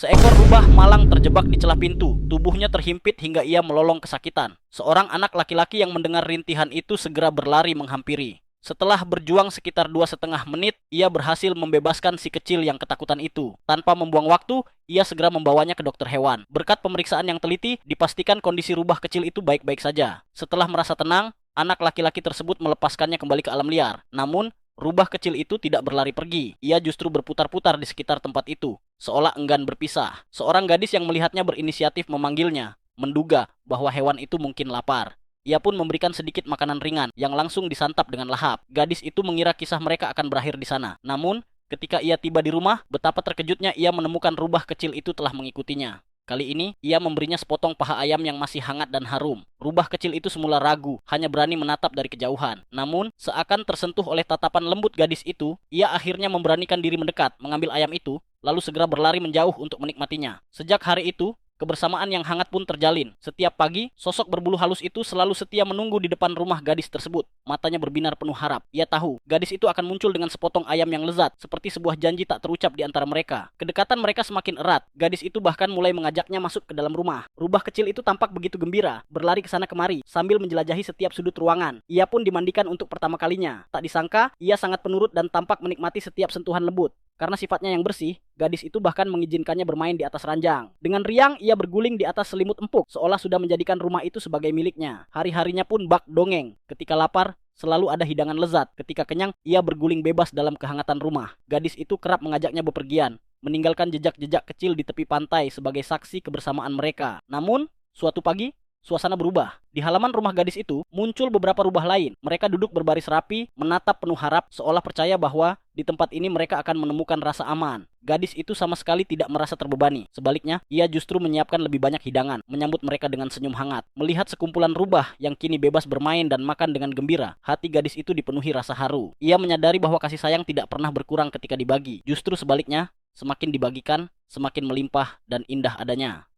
Seekor rubah malang terjebak di celah pintu. Tubuhnya terhimpit hingga ia melolong kesakitan. Seorang anak laki-laki yang mendengar rintihan itu segera berlari menghampiri. Setelah berjuang sekitar 2,5 menit, ia berhasil membebaskan si kecil yang ketakutan itu. Tanpa membuang waktu, ia segera membawanya ke dokter hewan. Berkat pemeriksaan yang teliti, dipastikan kondisi rubah kecil itu baik-baik saja. Setelah merasa tenang, anak laki-laki tersebut melepaskannya kembali ke alam liar. Namun, rubah kecil itu tidak berlari pergi. Ia justru berputar-putar di sekitar tempat itu, seolah enggan berpisah. Seorang gadis yang melihatnya berinisiatif memanggilnya, menduga bahwa hewan itu mungkin lapar. Ia pun memberikan sedikit makanan ringan yang langsung disantap dengan lahap. Gadis itu mengira kisah mereka akan berakhir di sana. Namun, ketika ia tiba di rumah, betapa terkejutnya ia menemukan rubah kecil itu telah mengikutinya. Kali ini, ia memberinya sepotong paha ayam yang masih hangat dan harum. Rubah kecil itu semula ragu, hanya berani menatap dari kejauhan. Namun, seakan tersentuh oleh tatapan lembut gadis itu, ia akhirnya memberanikan diri mendekat, mengambil ayam itu, lalu segera berlari menjauh untuk menikmatinya. Sejak hari itu, kebersamaan yang hangat pun terjalin. Setiap pagi, sosok berbulu halus itu selalu setia menunggu di depan rumah gadis tersebut. Matanya berbinar penuh harap. Ia tahu, gadis itu akan muncul dengan sepotong ayam yang lezat, seperti sebuah janji tak terucap di antara mereka. Kedekatan mereka semakin erat. Gadis itu bahkan mulai mengajaknya masuk ke dalam rumah. Rubah kecil itu tampak begitu gembira, berlari ke sana kemari, sambil menjelajahi setiap sudut ruangan. Ia pun dimandikan untuk pertama kalinya. Tak disangka, ia sangat penurut dan tampak menikmati setiap sentuhan lembut. Karena sifatnya yang bersih, gadis itu bahkan mengizinkannya bermain di atas ranjang. Dengan riang, ia berguling di atas selimut empuk, seolah sudah menjadikan rumah itu sebagai miliknya. Hari-harinya pun bak dongeng. Ketika lapar, selalu ada hidangan lezat. Ketika kenyang, ia berguling bebas dalam kehangatan rumah. Gadis itu kerap mengajaknya bepergian, meninggalkan jejak-jejak kecil di tepi pantai sebagai saksi kebersamaan mereka. Namun, suatu pagi, suasana berubah. Di halaman rumah gadis itu, muncul beberapa rubah lain. Mereka duduk berbaris rapi, menatap penuh harap, seolah percaya bahwa di tempat ini mereka akan menemukan rasa aman. Gadis itu sama sekali tidak merasa terbebani. Sebaliknya, ia justru menyiapkan lebih banyak hidangan, menyambut mereka dengan senyum hangat. Melihat sekumpulan rubah yang kini bebas bermain dan makan dengan gembira, hati gadis itu dipenuhi rasa haru. Ia menyadari bahwa kasih sayang tidak pernah berkurang ketika dibagi. Justru sebaliknya, semakin dibagikan, semakin melimpah dan indah adanya.